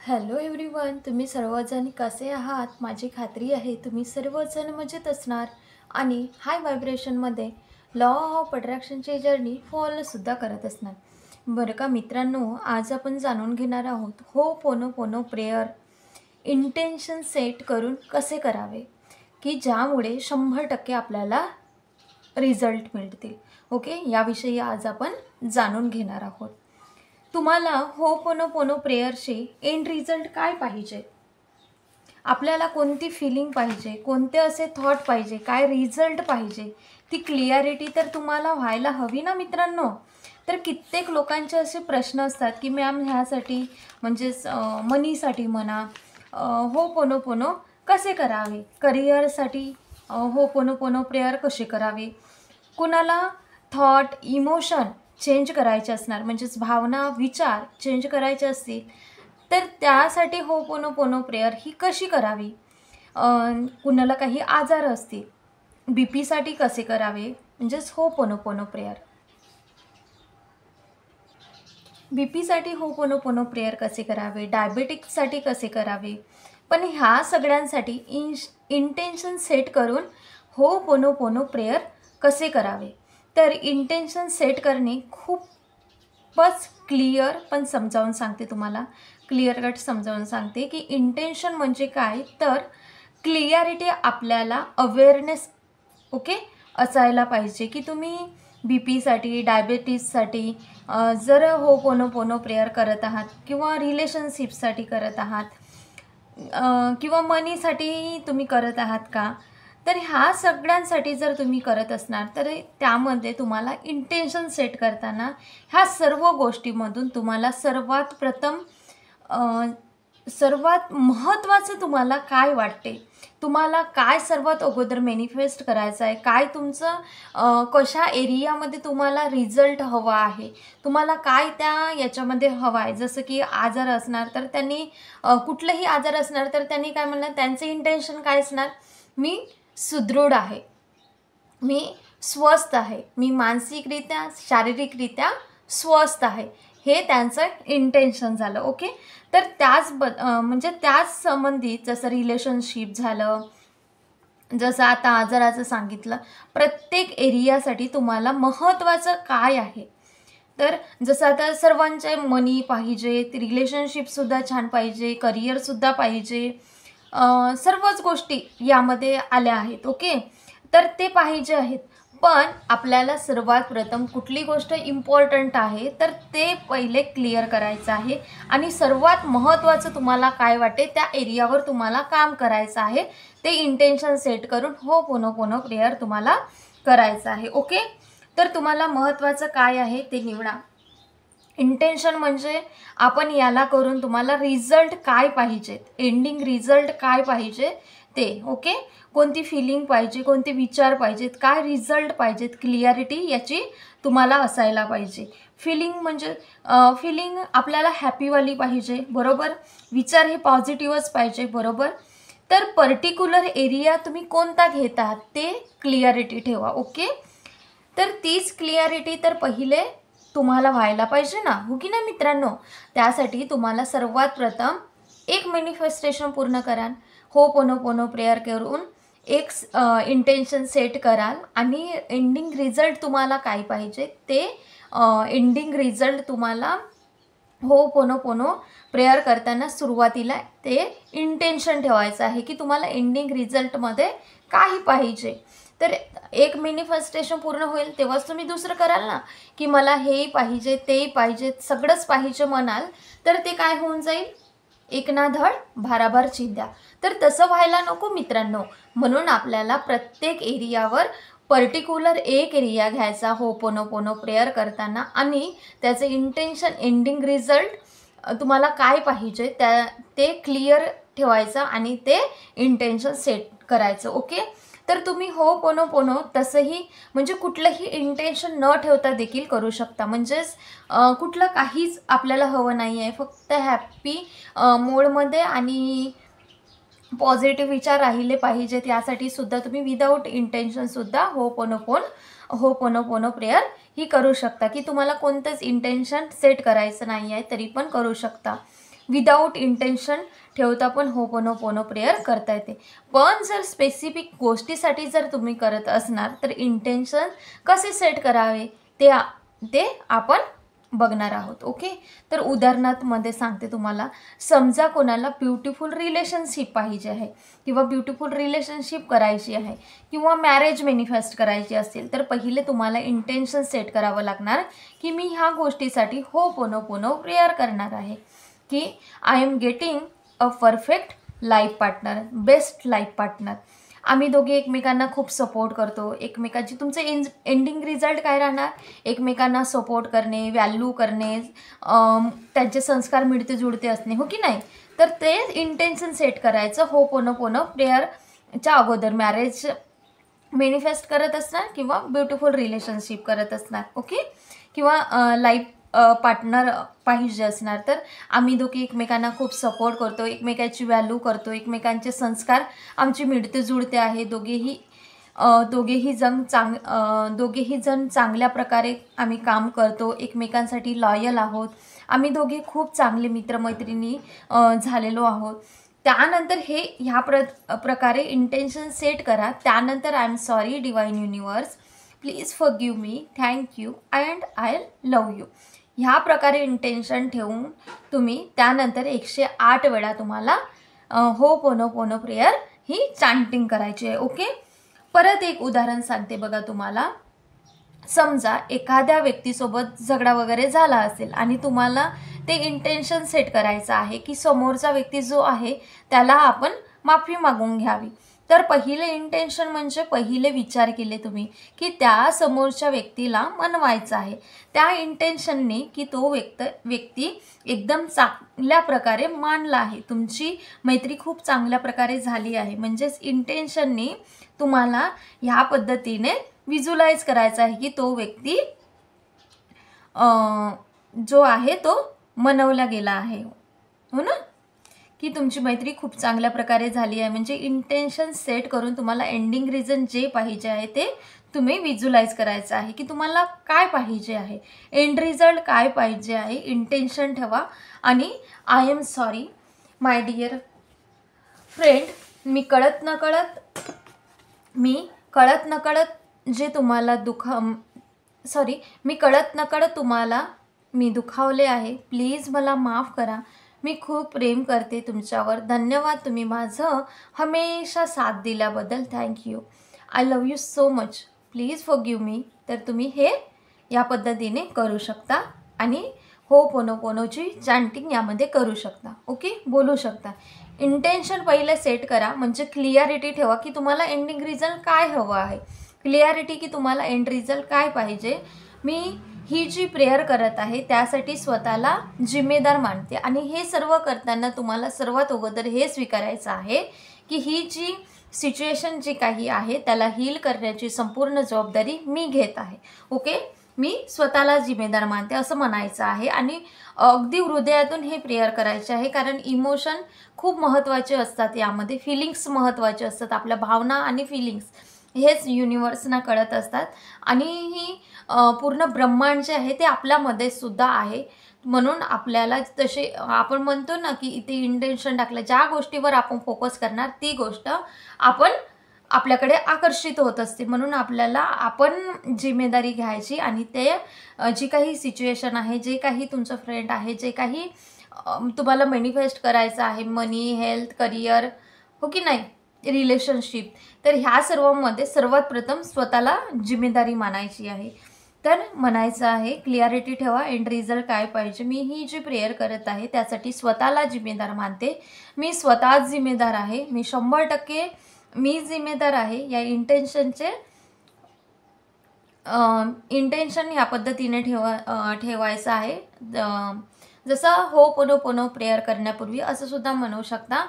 Hello everyone, तुम्ही सर्वजण कसे आहात? माझी खात्री आहे तुम्ही सर्वजण मजेत असणार आणि हाय व्हायब्रेशनमध्ये लॉ ऑफ अट्रॅक्शनची जर्नी फॉलोसुद्धा करत असणार. बरं का मित्रांनो, आज आपण जाणून घेणार आहोत होपोनोपोनो प्रेयर इंटेन्शन सेट करून कसे करावे, की ज्यामुळे 100% आपल्याला रिझल्ट मिळतील. ओके, याविषयी आज आपण जाणून घेणार आहोत. तुम्हाला होपोनोपोनो प्रेयरचे एंड रिझल्ट काय पाहिजे? आपल्याला कोणती फीलिंग पाहिजे, कोणते असे थॉट पाहिजे, काय रिझल्ट पाहिजे, ती क्लिअरिटी तर तुम्हाला व्हायला हवी ना मित्रांनो. तर कित्येक लोकांचे असे प्रश्न असतात की मॅम ह्यासाठी म्हणजेच मनीसाठी म्हणा होपोनोपोनो कसे करावे, करिअरसाठी होपोनोपोनो प्रेयर कसे करावे, कुणाला थॉट इमोशन चेंज करायचे असणार म्हणजेच भावना विचार चेंज करायचे असतील तर त्यासाठी होपोनोपोनो प्रेयर ही कशी करावी, कुणाला काही आजार असतील बी पीसाठी कसे करावे म्हणजेच होपोनोपोनो प्रेयर, बी पीसाठी होपोनोपोनो प्रेयर कसे करावे, डायबेटिक्ससाठी कसे करावे. पण ह्या सगळ्यांसाठी इंटेन्शन सेट करून होपोनोपोनो प्रेयर कसे करावे. तर इंटेन्शन सेट करणे खूपच क्लिअर पण समजावून सांगते, तुम्हाला क्लिअर कट समजावून सांगते की इंटेन्शन म्हणजे काय. तर क्लिअरिटी आपल्याला अवेअरनेस ओके असायला पाहिजे की तुम्ही बी पीसाठी डायबेटीससाठी जर होपोनोपोनो प्रेयर करत आहात किंवा रिलेशनशिपसाठी करत आहात किंवा मनीसाठी तुम्ही करत आहात का. तर ह्या सगळ्यांसाठी जर तुम्ही करत असणार तर त्यामध्ये तुम्हाला इंटेन्शन सेट करताना ह्या सर्व गोष्टीमधून तुम्हाला सर्वात प्रथम सर्वात महत्त्वाचं तुम्हाला काय वाटते, तुम्हाला काय सर्वात अगोदर मॅनिफेस्ट करायचं आहे, काय तुमचं कशा एरियामध्ये तुम्हाला रिझल्ट हवा आहे, तुम्हाला काय त्या याच्यामध्ये हवं आहे. जसं की आजार असणार तर त्यांनी कुठलंही आजार असणार तर त्यांनी काय म्हणणार, त्यांचं इंटेन्शन काय असणार, मी सुदृढ आहे, मी स्वस्थ आहे, मी मानसिकरित्या शारीरिकरित्या स्वस्थ आहे, हे त्यांचं इंटेन्शन झालं. ओके, तर म्हणजे त्याच संबंधित जसं रिलेशनशिप झालं, जसं आता आजाराचं सांगितलं, प्रत्येक एरियासाठी तुम्हाला महत्त्वाचं काय आहे. तर जसं आता सर्वांचे मनी पाहिजे, रिलेशनशिपसुद्धा छान पाहिजे, करिअरसुद्धा पाहिजे, सर्वच गोष्टी यामध्ये आल्या आहेत. ओके, तर ते पाहिजे आहेत. पण आपल्याला सर्वात प्रथम कुठली गोष्ट इम्पॉर्टंट आहे तर ते पहिले क्लिअर करायचं आहे आणि सर्वात महत्त्वाचं तुम्हाला काय वाटते त्या एरियावर तुम्हाला काम करायचं आहे. ते इंटेन्शन सेट करून होपोनोपोनो प्रेयर तुम्हाला करायचं आहे. ओके, तर तुम्हाला महत्त्वाचं काय आहे ते निवडा. इंटेन्शन म्हणजे आपण याला करून तुम्हाला रिझल्ट काय पाहिजेत, एंडिंग रिझल्ट काय पाहिजे ते. ओके, कोणती फीलिंग पाहिजे, कोणते विचार पाहिजेत, काय रिझल्ट पाहिजेत, क्लिअरिटी याची तुम्हाला असायला पाहिजे. फीलिंग म्हणजे फीलिंग आपल्याला हॅपीवाली पाहिजे, बरोबर, विचार हे पॉझिटिव्हच पाहिजे, बरोबर. तर पर्टिक्युलर एरिया तुम्ही कोणता घेत आहात ते क्लिअरिटी ठेवा. ओके, तर तीच क्लिअरिटी तर पहिले तुम्हाला व्हायला पाहिजे ना, हो की ना मित्रांनो. त्यासाठी तुम्हाला सर्वात प्रथम एक मॅनिफेस्टेशन पूर्ण कराल, होपोनोपोनो प्रेयर करून एक इंटेन्शन सेट कराल आणि एंडिंग रिझल्ट तुम्हाला काय पाहिजे ते एंडिंग रिझल्ट तुम्हाला होपोनोपोनो प्रेयर करताना सुरुवातीला ते इंटेन्शन ठेवायचं आहे की तुम्हाला एंडिंग रिझल्टमध्ये काही पाहिजे. तर एक मॅनिफेस्टेशन पूर्ण होईल तेव्हाच तुम्ही दुसरं कराल ना, की मला हे पाहिजे ते पाहिजे सगळंच पाहिजे म्हणाल तर ते काय होऊन जाईल, एक ना धड भाराभर चिंध्या. तर तसं व्हायला नको मित्रांनो. म्हणून आपल्याला प्रत्येक एरियावर पर्टिक्युलर एक एरिया घ्यायचा होपोनोपोनो प्रेयर करताना आणि त्याचं इंटेन्शन एंडिंग रिझल्ट तुम्हाला काय पाहिजे ते क्लिअर ठेवायचं आणि ते इंटेन्शन सेट करायचं. ओके, तर तुम्ही होपोनोपोनो तसंही म्हणजे कुठलंही इंटेन्शन न ठेवता देखील करू शकता. म्हणजेच कुठलं काहीच आपल्याला हवं नाही आहे, फक्त हॅप्पी मोडमध्ये आणि पॉझिटिव्ह विचार राहिले पाहिजेत. यासाठी सुद्धा तुम्ही विदाऊट इंटेन्शनसुद्धा होपोनोपोनो प्रेयर ही करू शकता, की तुम्हाला कोणतंच इंटेन्शन सेट करायचं नाही आहे तरी पण करू शकता. विदाऊट इंटेन्शन ठेवता पण होपोनोपोनो प्रेयर करता येते. पण जर स्पेसिफिक गोष्टीसाठी जर तुम्ही करत असणार तर इंटेन्शन कसे सेट करावे ते आपण बघणार आहोत. ओके, तर उदाहरणार्थ सांगते तुम्हाला. समजा कोणाला ब्युटिफुल रिलेशनशिप पाहिजे आहे किंवा ब्युटिफुल रिलेशनशिप करायची आहे किंवा मॅरेज मॅनिफेस्ट करायची असेल तर पहिले तुम्हाला इंटेन्शन सेट करावं लागणार की मी ह्या गोष्टीसाठी होपोनोपोनो प्रेयर करणार आहे की I am getting a perfect life partner, best life partner. आम्ही दोघे एकमेकांना खूप सपोर्ट करतो. एकमेकांची तुमचे एंडिंग रिझल्ट काय राहणार? एकमेकांना सपोर्ट करणे, व्हॅल्यू करणे, त्यांचे संस्कार मिळते जुळते असणे, हो की नाही? तर ते इंटेन्शन सेट करायचं होपोनोपोनो प्रेयरच्या अगोदर, मॅरेज मॅनिफेस्ट करत असणार किंवा ब्युटिफुल रिलेशनशिप करत असणार. ओके, किंवा लाईफ पार्टनर पाहिजे असणार तर आम्ही दोघे एकमेकांना खूप सपोर्ट करतो, एकमेकांची व्हॅल्यू करतो, एकमेकांचे संस्कार आमची मिळते जुळते आहे, दोघेही जण चांगल्या प्रकारे आम्ही काम करतो, एकमेकांसाठी लॉयल आहोत, आम्ही दोघे खूप चांगले मित्रमैत्रिणी झालेलो आहोत. त्यानंतर ह्या प्रकारे इंटेन्शन सेट करा. त्यानंतर I am sorry divine universe, please forgive me, thank you and I love you. ह्या प्रकारे इंटेन्शन ठेवून तुम्ही त्यानंतर 108 वेळा तुम्हाला होपोनोपोनो प्रेयर ही चांटिंग करायची आहे. ओके, परत एक उदाहरण सांगते बघा तुम्हाला. समजा एखाद्या व्यक्तीसोबत झगडा वगैरे झाला असेल आणि तुम्हाला ते इंटेन्शन सेट करायचं आहे की समोरचा व्यक्ती जो आहे त्याला आपण माफी मागून घ्यावी. तर पहिले इंटेन्शन म्हणजे पहिले विचार केले तुम्ही की त्या समोरच्या व्यक्तीला मनवायचं आहे. त्या इंटेन्शनने की तो व्यक्ती एकदम चांगल्या प्रकारे मानला आहे, तुमची मैत्री खूप चांगल्या प्रकारे झाली आहे. म्हणजेच इंटेन्शनने तुम्हाला ह्या पद्धतीने व्हिज्युअलाइज करायचा आहे की तो व्यक्ती जो आहे तो मनवला गेला आहे, हो ना, की तुमची मैत्री खूप चांगल्या प्रकारे झाली आहे. म्हणजे इंटेन्शन सेट करून तुम्हाला एंडिंग रिझन जे पाहिजे आहे ते तुम्ही व्हिज्युअलाइज करायचं आहे की तुम्हाला काय पाहिजे आहे, एंड रिझल्ट काय पाहिजे आहे. इंटेन्शन ठेवा. आणि I am sorry my dear friend, मी कळत नकळत जे तुम्हाला तुम्हाला मी दुखावले आहे. प्लीज मला माफ करा. मी खूप प्रेम करते तुमच्यावर. धन्यवाद, तुम्ही माझं हमेशा साथ दिल्याबद्दल. Thank you. I love you so much. Please forgive मी. तर तुम्ही हे या पद्धतीने करू शकता आणि होपोनोपोनोची चॅन्टिंग यामध्ये करू शकता. ओके, बोलू शकता. इंटेन्शन पहिले सेट करा, म्हणजे क्लिअरिटी ठेवा की तुम्हाला एंडिंग रिझल्ट काय हवं आहे, क्लिअरिटी की तुम्हाला एंड रिझल्ट काय पाहिजे. मी ही जी प्रेयर करत आहे त्यासाठी स्वतःला जिम्मेदार मानते आणि हे सर्व करताना तुम्हाला सर्वात अगोदर हे स्वीकारायचं आहे की ही जी सिच्युएशन जी काही आहे त्याला हील करण्याची संपूर्ण जबाबदारी मी घेत आहे. ओके, मी स्वतःला जिम्मेदार मानते असं म्हणायचं आहे आणि अगदी हृदयातून हे प्रेयर करायचे आहे. कारण इमोशन खूप महत्त्वाचे असतात, यामध्ये फिलिंग्स महत्त्वाचे असतात. आपल्या भावना आणि फिलिंग्स हेच युनिवर्सना कळत असतात आणि ही पूर्ण ब्रह्मांड जे आहे ते आपल्यामध्ये सुद्धा आहे. म्हणून आपल्याला तसे आपण म्हणतो ना की इथे इंटेन्शन टाकलं, ज्या गोष्टीवर आपण फोकस करणार ती गोष्ट आपल्याकडे आकर्षित होत असते. म्हणून आपण जिम्मेदारी घ्यायची आणि ते जी काही सिच्युएशन आहे, जे काही तुमचं फ्रेंड आहे, जे काही तुम्हाला मॅनिफेस्ट करायचं आहे, मनी, हेल्थ, करिअर, हो की नाही, रिलेशनशिप, तर ह्या सर्वांमध्ये सर्वात प्रथम स्वतःला जिम्मेदारी मानायची आहे. तर म्हणायचं आहे क्लिअरिटी ठेवा, एंड रिझल्ट काय पाहिजे. मी ही जी प्रेयर करत आहे त्यासाठी स्वतःला जिम्मेदार मानते. मी स्वतःच जिम्मेदार आहे. मी 100% मी जिम्मेदार आहे. या इंटेन्शन ह्या पद्धतीने ठेवायचं आहे. जसं होपोनोपोनो प्रेयर करण्यापूर्वी असं सुद्धा म्हणू शकता,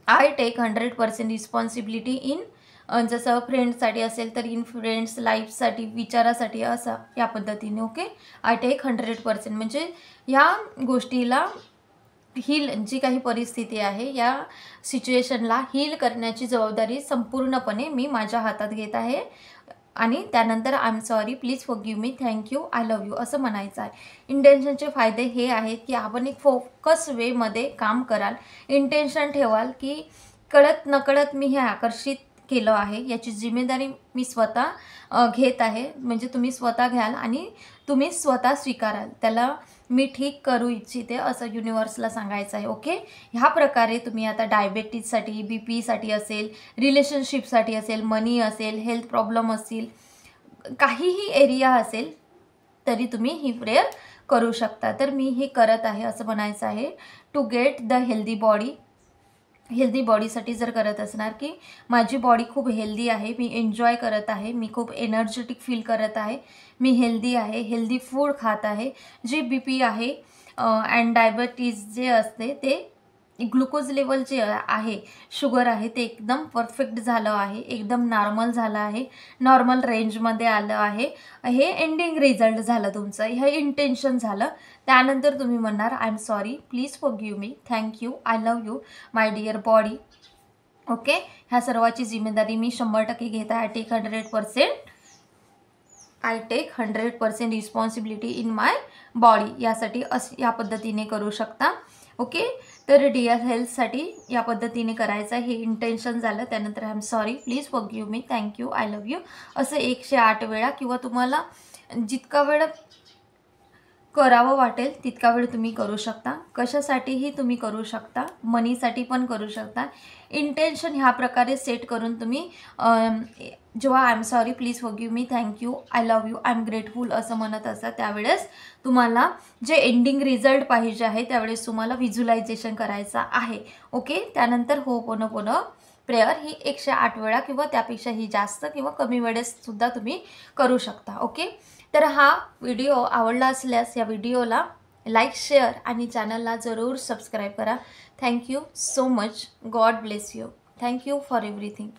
आय टेक 100% रिस्पॉन्सिबिलिटी इन, जसं फ्रेंड्ससाठी असेल तर इन फ्रेंड्स, लाईफसाठी, विचारासाठी, असं या पद्धतीने. ओके, आय टेक 100% म्हणजे या गोष्टीला हील, जी काही परिस्थिती आहे या सिच्युएशनला हील करण्याची जबाबदारी संपूर्णपणे मी माझ्या हातात घेत आहे. आणि त्यानंतर I am sorry, please forgive me, thank you, I love you असं म्हणायचं आहे. इंटेन्शनचे फायदे हे आहेत की आपण एक फोकस वेमध्ये काम कराल, इंटेन्शन ठेवाल की कळत नकळत मी हे आकर्षित केलं आहे, याची जिम्मेदारी मी स्वतः घेत आहे. म्हणजे तुम्ही स्वतः घ्याल आणि तुम्ही स्वतः स्वीकाराल, त्याला मी ठीक करू इच्छिते असं युनिवर्सला सांगायचं आहे. ओके, ह्या प्रकारे तुम्ही आता डायबेटीजसाठी, बी पीसाठी असेल, रिलेशनशिपसाठी असेल, मनी असेल, हेल्थ प्रॉब्लेम असतील, काहीही एरिया असेल तरी तुम्ही ही प्रेयर करू शकता. तर मी हे करत आहे असं म्हणायचं आहे. To get the healthy body, healthy बॉडीसाठी जर करत असणार की माझी बॉडी खूप हेल्दी आहे, मी एन्जॉय करत आहे, मी खूप एनर्जेटिक फील करत आहे, मी हेल्दी आहे, हेल्दी फूड खात आहे, जे बी पी आहे अँड डायबिटीज जे असते ते ग्लुकोज लेवल जे आहे, शुगर आहे, ते एकदम परफेक्ट झालं आहे, एकदम नॉर्मल झालं आहे, नॉर्मल रेंजमध्ये आलं आहे. हे एंडिंग रिझल्ट झालं तुमचं, हे इंटेन्शन झालं. त्यानंतर तुम्ही म्हणणार I am sorry, please forgive me, thank you, I love you my dear body. Okay, ह्या सर्वाची जिम्मेदारी मी 100% घेत आहे. I take 100% responsibility in my body. यासाठी या पद्धतीने करू शकता. ओके, तर डिअर हेल्थसाठी या पद्धतीने करायचं आहे. हे इंटेन्शन झालं. त्यानंतर I am sorry, please forgive me, thank you, I love you असं 108 वेळा किंवा तुम्हाला जितका वेळ करावं वाटेल तितका वेळ तुम्ही करू शकता. कशासाठीही तुम्ही करू शकता, मनीसाठी पण करू शकता. इंटेन्शन ह्या प्रकारे सेट करून तुम्ही जेव्हा I am sorry, please forgive me, thank you, I love you, I am grateful असं म्हणत असता, त्यावेळेस तुम्हाला जे एंडिंग रिझल्ट पाहिजे आहे त्यावेळेस तुम्हाला व्हिज्युलायझेशन करायचं आहे. ओके, त्यानंतर होपोनोपोनो प्रेयर ही 108 वेळा किंवा त्यापेक्षाही जास्त किंवा कमी वेळेससुद्धा तुम्ही करू शकता. ओके, तर हा व्हिडिओ आवडला असल्यास या व्हिडिओला लाईक, शेअर आणि चॅनलला जरूर सबस्क्राईब करा. Thank you so much. God bless you. Thank you for everything.